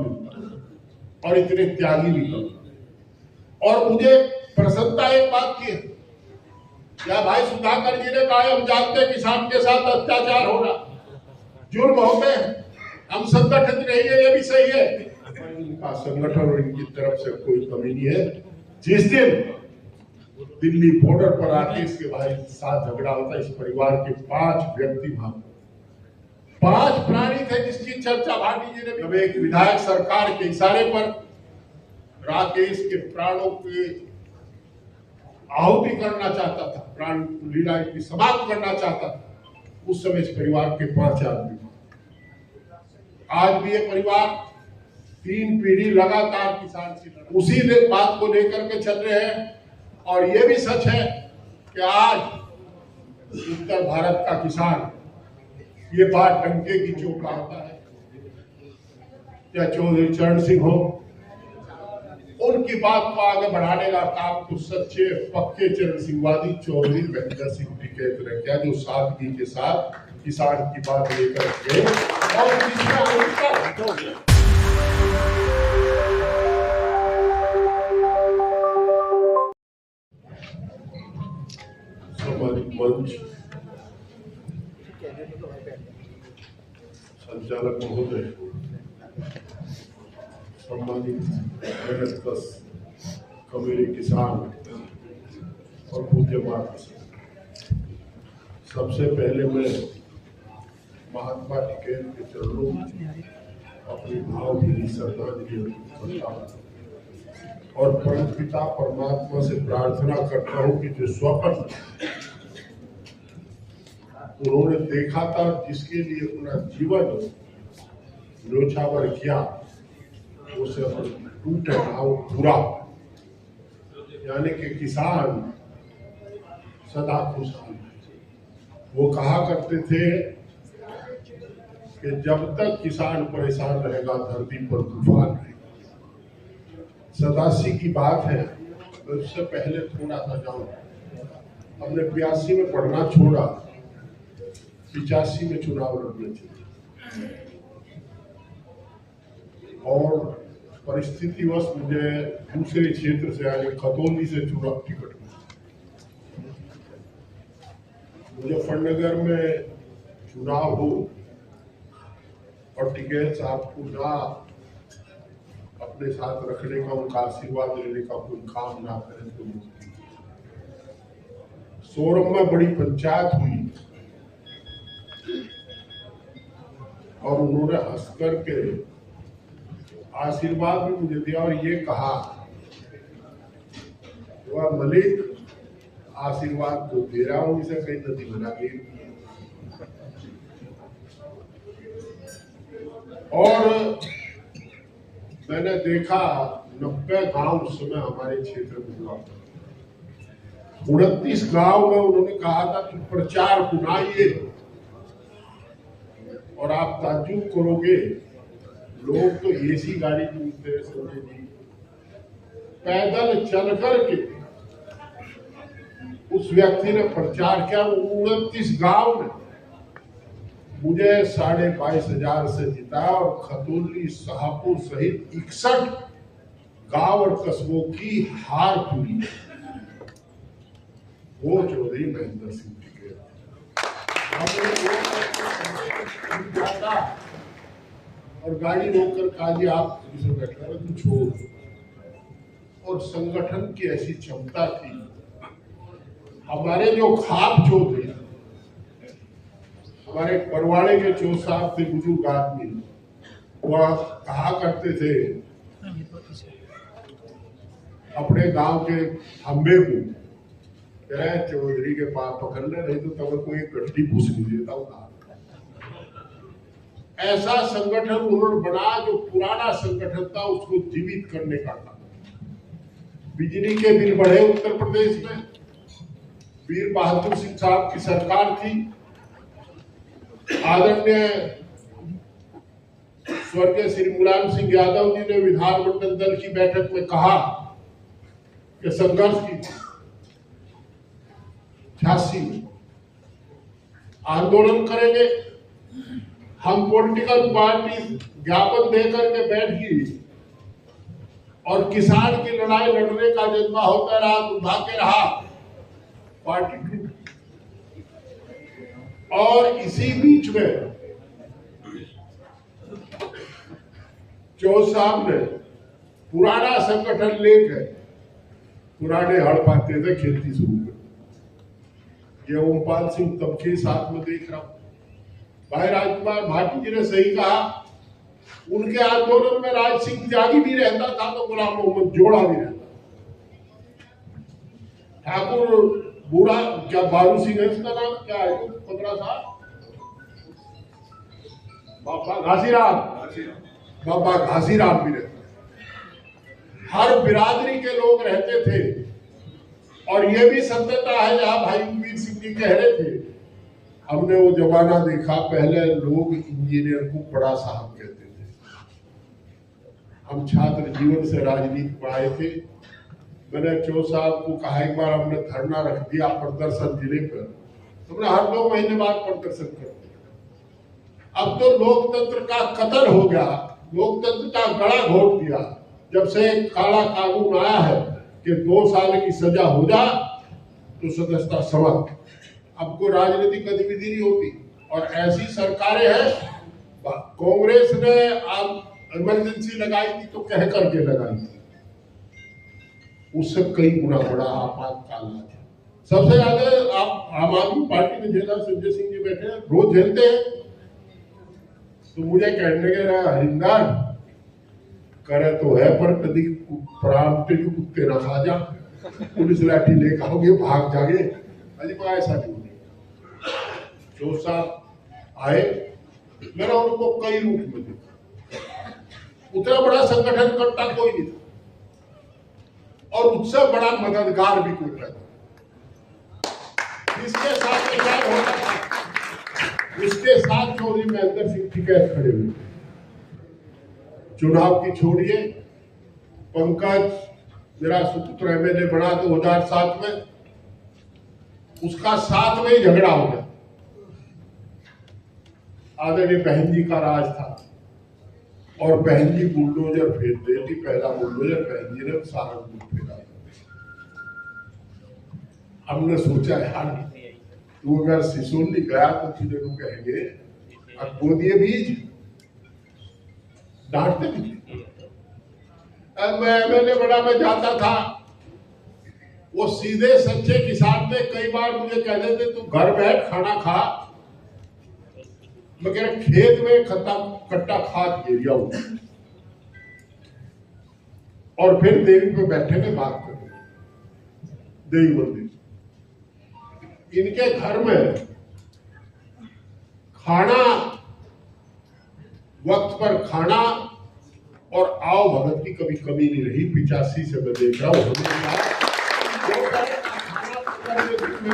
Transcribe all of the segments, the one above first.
मिलता और इतने त्यागी भी कम। और मुझे प्रसन्नता एक बात की है, क्या भाई सुधाकर जी ने कहा हम जानते हैं किसान के साथ अत्याचार हो रहा, जुर्म होते हैं, हम संगठित नहीं है, ये भी सही है, इनका संगठन और इनकी तरफ से कोई कमी नहीं है। जिस दिन दिल्ली बॉर्डर पर आके इसके भाई साथ झगड़ा होता, इस परिवार के 5 व्यक्ति भाग, 5 प्राणी थे जिसकी चर्चा भाटी जी ने भी। एक विधायक सरकार के इशारे पर राकेश के प्राणों की आहुति करना चाहता था, प्राण लीला की समाप्त करना चाहता था, उस समय इस परिवार के 5 आदमी। आज भी ये परिवार 3 पीढ़ी लगातार किसान से उसी बात को लेकर के चल रहे हैं। और ये भी सच है कि आज उत्तर भारत का किसान ये बात डंके की चोट आता है, या चौधरी चरण सिंह हो, उनकी बात को आगे बढ़ाने का काम तो सच्चे पक्के चरण सिंहवादी चौधरी महेंद्र सिंह टिकैत ने किया, जो सादगी के साथ किसान की बात लेकर के और मंच संचालक महोदय, सम्मानित कमेरे किसान और पूज्यमान, सबसे पहले मैं महात्मा टिकैत के चरणों में अपनी भावभीनी श्रद्धांजलि करता हूँ और परम पिता परमात्मा से प्रार्थना करता हूँ कि जो स्वप्न उन्होंने देखा था, जिसके लिए अपना जीवन न्योछावर किया, उसे टूटे ना पूरा, यानी कि किसान सदा खुशहाल। वो कहा करते थे कि जब तक किसान परेशान रहेगा धरती पर तूफान रहेगा। 87 की बात है, उससे पहले थोड़ा सा जाऊं, हमने 82 में पढ़ना छोड़ा, 85 में चुनाव लड़ने थे और परिस्थितिवश मुझे दूसरे क्षेत्र से आगे खतौली से चुनाव टिकट मिला। मुजफ्फरनगर में चुनाव हो और टिकैत साहब को ना अपने साथ रखने का, उनका आशीर्वाद लेने का कोई काम ना करें तो सोरम में बड़ी पंचायत हुई और उन्होंने हंस करके आशीर्वाद भी मुझे दिया और ये कहा, वह मलिक आशीर्वाद तो दे रहा हूं, इसे कहीं नदी बना गई। और मैंने देखा 90 गांव उस समय हमारे क्षेत्र में हुआ, 29 गांव में उन्होंने कहा था कि प्रचार बुनाइए और आप ताज्जुब करोगे, लोग तो एसी गाड़ी पूछते हैं, सोचे जी पैदल चल करके उस व्यक्ति ने प्रचार किया। 29 गांव में मुझे 22,500 से जिताया और खतौली शाहपुर सहित 61 गांव और कस्बों की हार पूरी। वो चौधरी महेंद्र सिंह टिकैत और गाड़ी रोककर कहा जी आप इसमें बैठना है तो छोड़। और संगठन की ऐसी क्षमता थी, हमारे जो खाप चौधरी, हमारे परवाड़े के चो साहब थे, बुजुर्ग आदमी, वह कहा करते थे अपने गांव के खंबे को, चौधरी के पास पकड़ने नहीं तो तब को एक गड्ढी घुस नहीं देता हूँ। ऐसा संगठन उन्होंने बनाया जो पुराना संगठन था उसको जीवित करने का था। बिजली के बिल बढ़े उत्तर प्रदेश में, वीर बहादुर सिंह साहब की सरकार थी, आदरणीय स्वर्गीय श्री मुलायम सिंह यादव जी ने विधानमंडल दल की बैठक में कहा कि संघर्ष की 86 में आंदोलन करेंगे, हम पॉलिटिकल पार्टी ज्ञापन देकर के बैठ गई और किसान की लड़ाई लड़ने का जज्बा होता रहा, दुर्भाग्य रहा, पार्टी टूट। और इसी बीच में चौधरी साहब ने पुराना संगठन लेकर पुराने हड़ पाते थे, खेती शुरू कर। ये ओमपाल सिंह तब के साथ में देख रहा हूं। भाई राजकुमार भाटी जी ने सही कहा, उनके आंदोलन में राज सिंह त्यागी भी रहता था तो गुलाम मोहम्मद जोड़ा भी रहता। ठाकुर बूढ़ा क्या बारू सिंह है इसका नाम क्या है, 15 साल, बाबा घासीराम, बाबा घासीराम भी रहता। हर बिरादरी के लोग रहते थे। और ये भी सत्यता है जहां भाई वीर सिंह जी कह रहे थे, हमने वो जमाना देखा, पहले लोग इंजीनियर को बड़ा साहब कहते थे। हम छात्र जीवन से राजनीति में आए थे। मैंने चौधरी साहब को कहा, एक बार हमने धरना रख दिया प्रदर्शन जिले पर, हमने हर 2 महीने बाद प्रदर्शन करते। अब तो लोकतंत्र का कत्ल हो गया, लोकतंत्र का गला घोट दिया। जब से काला कानून आया है कि 2 साल की सजा हो जा तो सदस्यता समाप्त, अब कोई राजनीतिक गतिविधि नहीं होती। और ऐसी सरकारें हैं, कांग्रेस ने इमरजेंसी लगाई थी तो कह करके लगाई थी, उससे कई गुना बड़ा आपातकाल था। सबसे ज्यादा आप आम आदमी पार्टी में झेला, संजय सिंह जी बैठे हैं, रोज झेलते हैं। तो मुझे कहने के हरिंदर करे तो है, पर कभी प्राण पे जो कुत्ते ना खा जा, पुलिस लाठी लेकर आओगे भाग जागे, अजी को ऐसा नहीं। जो साहब आए, मैंने उनको कई रूप में देखा। उतना बड़ा संगठन करता कोई नहीं था और उससे बड़ा मददगार भी कोई नहीं था। इसके साथ क्या होता था, उसके साथ चौधरी महेंद्र सिंह टिकैत खड़े हुए। चुनाव की छोड़िए, पंकज मेरा सुपुत्र एमएलए बना 2007 में, उसका 7 में झगड़ा हो गया। आदरणीय बहन जी का राज था और बहन जी बुलडोजर फेर देती, पहला बुलडोजर बहन जी ने सहारनपुर फेरा। हमने सोचा यार तू अगर सिसोली गया तो तुझे लोग कहेंगे अब बो दिए बीज, डांटते भी थे। मैं एमएलए बड़ा में जाता था, वो सीधे सच्चे किसान ने कई बार मुझे कह देते तू घर बैठ खाना खा, मगर खेत में कट्टा खाद गिरिया हुआ और फिर देवी पे बैठे में बात कर, देवी मंदिर इनके घर में खाना, वक्त पर खाना और आओ भगत की कभी कमी नहीं रही। 85 से मैं देख रहा हूँ,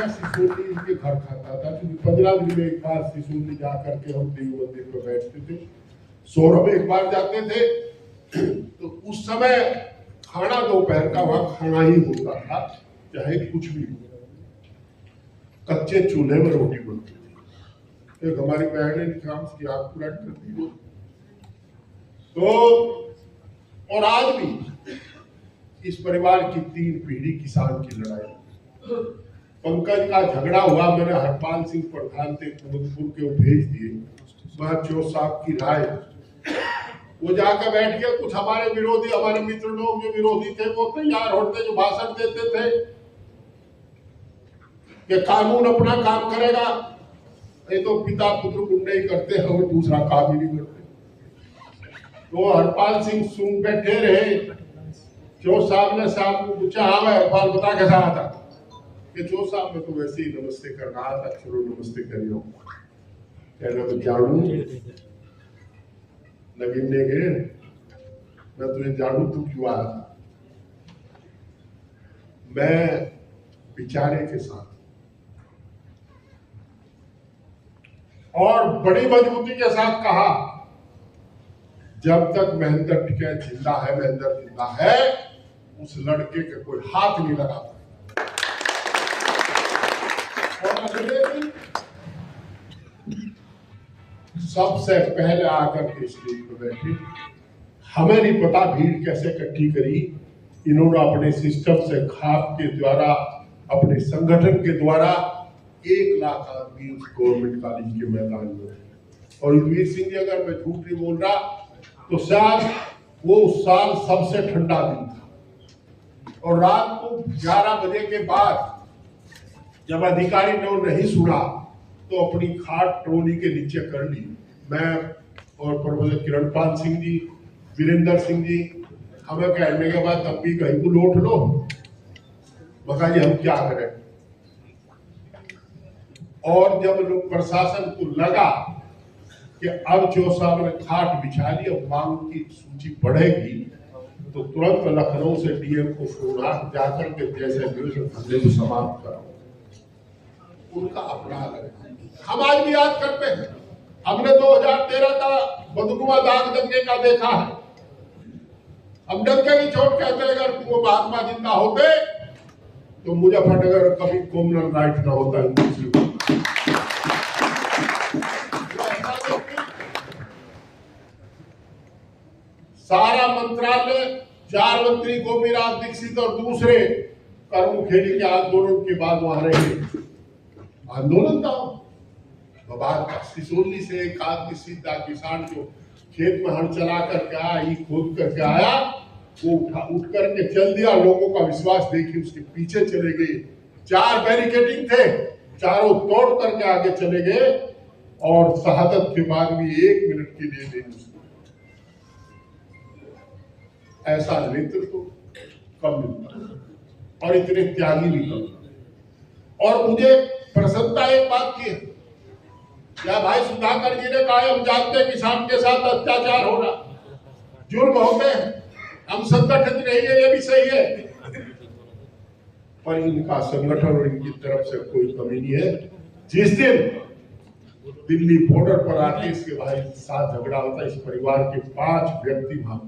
सिसोली इनके घर खाता था, क्योंकि 15 दिन में एक बार सिसोली जा करके हम देवी मंदिर पर बैठते थे। सौरभ एक बार जाते थे तो उस समय खाना दोपहर का वहां खाना ही होता था, चाहे कुछ भी हो। कच्चे चूल्हे में रोटी बनती थी। एक हमारी बहन ने काम की आग पूरा करती हो तो, और आज भी इस परिवार की 3 पीढ़ी किसान की लड़ाई। पंकज का झगड़ा हुआ, मैंने हरपाल सिंह प्रधान थे कुमुदपुर के, वो भेज दिए। चौधरी साहब की राय, वो जाकर बैठ गए। कुछ हमारे विरोधी, हमारे मित्र लोग जो विरोधी थे वो तैयार होते, जो भाषण देते थे कि कानून अपना काम करेगा, ये तो पिता पुत्र गुंडे ही करते हैं और दूसरा काम ही नहीं करते। तो हरपाल सिंह सुन बैठे रहे। चौधरी साहब ने साहब को पूछा, हाँ मैं हरपाल बता कैसा आता, कि चौधरी साहब मैं तो वैसे ही नमस्ते कर रहा था, चलो नमस्ते करियो। कहना तो जानू नगीने गए, मैं तुझे जानू तू क्यों आया। मैं विचारे के साथ और बड़ी मजबूती के साथ कहा, जब तक महेंद्र टिकैत जिंदा है, महेंद्र जिंदा है, उस लड़के के कोई हाथ नहीं लगा पाएगा। और अगले दिन सबसे पहले आकर के स्टेज पर बैठे। हमें नहीं पता भीड़ कैसे इकट्ठी करी, इन्होंने अपने सिस्टम से खाप के द्वारा, अपने संगठन के द्वारा 1 लाख आदमी उस गवर्नमेंट कॉलेज के मैदान में। और युद्धवीर सिंह जी, अगर मैं झूठ नहीं बोल रहा तो शायद वो उस साल सबसे ठंडा दिन था। और रात को 11 बजे के बाद जब अधिकारी ने नहीं सुना तो अपनी खाट ट्रोली के नीचे कर ली। मैं और प्रोफेसर किरणपाल सिंह जी, वीरेंद्र सिंह जी, हमें कहने के बाद तब भी कहीं को लौट लो, मगर जी हम क्या करें। और जब लोग प्रशासन को लगा कि अब जो साहब ने खाट बिछा ली, अब मांग की सूची बढ़ेगी, तो तुरंत लखनऊ से डीएम को फोन जाकर के जैसे धंधे को समाप्त करो। उनका अपराध है, हम आज भी याद करते हैं। हमने 2013 का बदनुमा दाग दंगे का देखा है। हम डंके की चोट कहते हैं, अगर वो महात्मा जिंदा होते तो मुजफ्फरनगर कभी कॉमनल राइट ना होता। सारा मंत्रालय, 4 मंत्री गोपीनाथ दीक्षित और दूसरे कर्म खेली के आंदोलन के बाद वहां रहे। आंदोलन था सिसोली से एक आदमी सीधा किसान जो खेत में हल चला करके आया, खोद करके आया, वो उठ करके चल दिया। लोगों का विश्वास देखिए, उसके पीछे चले गए। 4 बैरिकेडिंग थे, चारों तोड़ करके आगे चले गए। और शहादत के बाद भी 1 मिनट के लिए नहीं उसको। ऐसा नेतृत्व कम मिलता और इतने त्यागी भी कम। और मुझे प्रसन्नता एक बात की है, क्या भाई सुधाकर जी ने कहा, हम जानते हैं किसान के साथ अत्याचार हो रहा, जुर्म होते हैं, हम संगठित नहीं है, ये भी सही है, पर इनका संगठन और इनकी तरफ से कोई कमी नहीं है। जिस दिन दिल्ली बॉर्डर पर राकेश के भाई साथ झगड़ा होता, इस परिवार के 5 व्यक्ति भाग,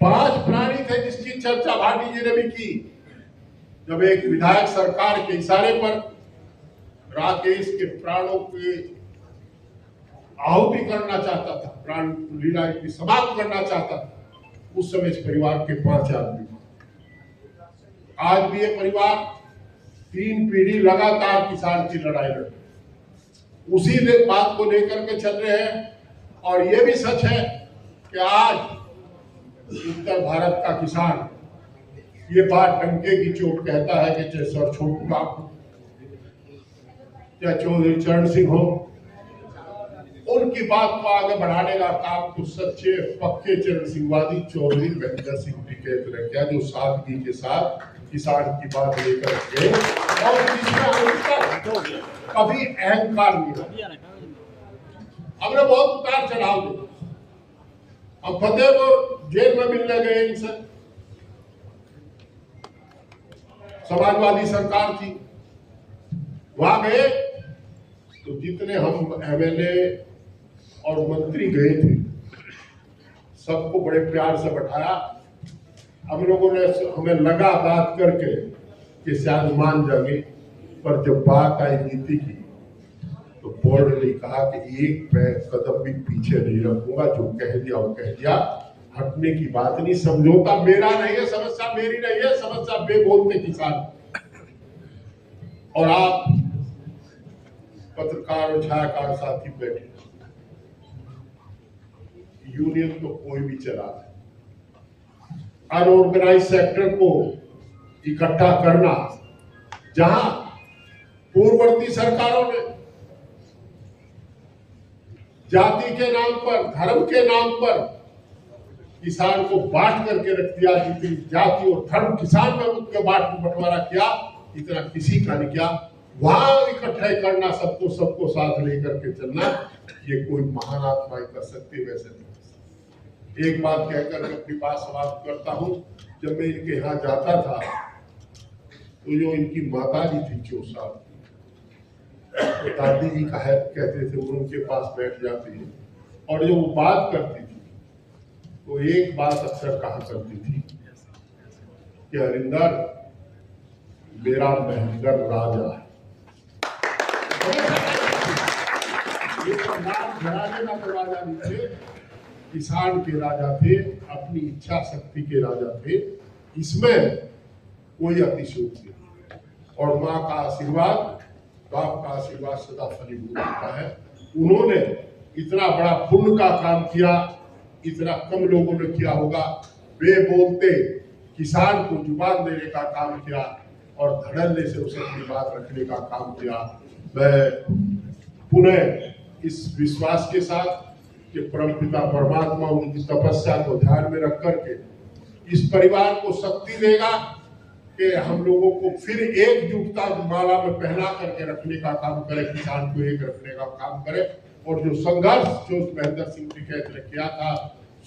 5 प्राणी थे जिसकी चर्चा भाटी जी ने भी की। जब एक विधायक सरकार के इशारे पर राकेश के प्राणों की आहुति करना चाहता था, प्राण लीला की समाप्त करना चाहता था, उस समय इस परिवार के 5 आदमी। आज भी ये परिवार 3 पीढ़ी लगातार किसान की लड़ाई लड़, उसी बात को लेकर के चल रहे हैं। और ये भी सच है कि आज उत्तर भारत का किसान ये बात डंके की चोट कहता है कि चाहे सर छोटू बाबू, चाहे चौधरी चरण सिंह हो, उनकी बात को आगे बढ़ाने का काम तो सच्चे पक्के चरण सिंहवादी चौधरी महेंद्र सिंह भी कहते रहे, क्या जो सादगी के साथ किसान की बात लेकर के, और कभी अहंकार नहीं। हमने बहुत उतार चढ़ाव दिया। अब फतेहपुर जेल में मिलने गए इनसे, समाजवादी सरकार थी, वहां गए तो जितने हम एमएलए और मंत्री गए थे, सबको बड़े प्यार से बैठाया। हम लोगों ने, हमें लगा बात करके कि शायद मान जाएंगे, पर जब बात आई नीति की तो बोर्ड ने कहा कि एक कदम भी पीछे नहीं रखूंगा, जो कह दिया वो कह दिया, हटने की बात नहीं। समझौता मेरा नहीं है, समस्या मेरी नहीं है, समस्या बे बोलते किसान। और आप पत्रकार और छायाकार साथी बैठे, यूनियन तो कोई भी चला है, अनऑर्गेनाइज सेक्टर को इकट्ठा करना, जहां पूर्ववर्ती सरकारों ने जाति के नाम पर, धर्म के नाम पर किसान को बांट करके रख दिया, जितनी जाति और धर्म किसान में उनके बंटवारा किया, इतना किसी का नहीं किया। वहां इकट्ठे करना, सबको साथ लेकर के चलना, ये कोई महान आत्मा कर सकते, वैसे नहीं। एक बात कहकर अपनी बात समाप्त करता हूं। जब मैं इनके यहाँ जाता था तो जो इनकी माता जी थी 4 साल, तो दादी जी कहते थे, वो उनके पास बैठ जाती थी और जो वो बात करती थी तो एक बात अक्सर कहा करती थी कि हरिंदर, मेरा महेंद्र राजा है। ये सम्राट घराने का तो राजा नहीं थे, किसान के राजा थे, अपनी इच्छा शक्ति के राजा थे। इसमें कोई अतिशयोक्ति नहीं। और माँ का आशीर्वाद, बाप का आशीर्वाद सदा फलीभूत होता है। उन्होंने इतना बड़ा पुण्य का काम किया, इतना कम लोगों ने किया होगा। वे बोलते किसान को जुबान देने का काम किया और धड़ल्ले से उसे अपनी बात रखने का काम किया। मैं पुनः इस विश्वास के साथ कि परमपिता परमात्मा उनकी तपस्या को ध्यान में रख करके इस परिवार को शक्ति देगा कि हम लोगों को फिर एकजुटता माला में पहना करके रखने का काम करे, किसान को एक रखने का काम करे। और जो संघर्ष जो महेंद्र सिंह टिकैत ने किया था,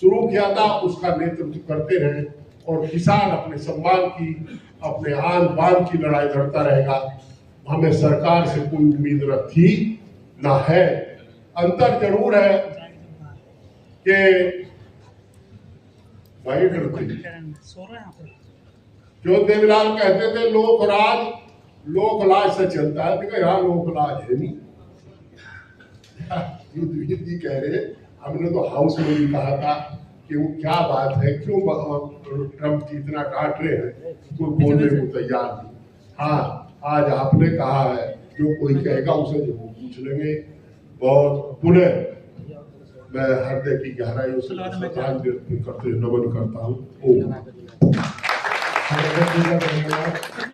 शुरू किया था, उसका नेतृत्व करते रहे और किसान अपने सम्मान की, अपने आन बान की लड़ाई लड़ता रहेगा। हमें सरकार से कोई उम्मीद न थी न है। अंतर जरूर है कि भाई जो देवलाल कहते थे लोकराज लोकलाज से चलता है, देखो यहाँ लोकलाज है नहीं। जी कह रहे, हमने तो हाउस में भी कहा था कि वो क्या बात है, क्यों ट्रम्प जी इतना डांट रहे हैं, कोई बोलने को तैयार नहीं। हाँ, आज आपने कहा है, जो कोई कहेगा उसे जो पूछ लेंगे। बहुत पुनः मैं हृदय की गहराइयों से श्रद्धांजलि करते नमन करता हूँ।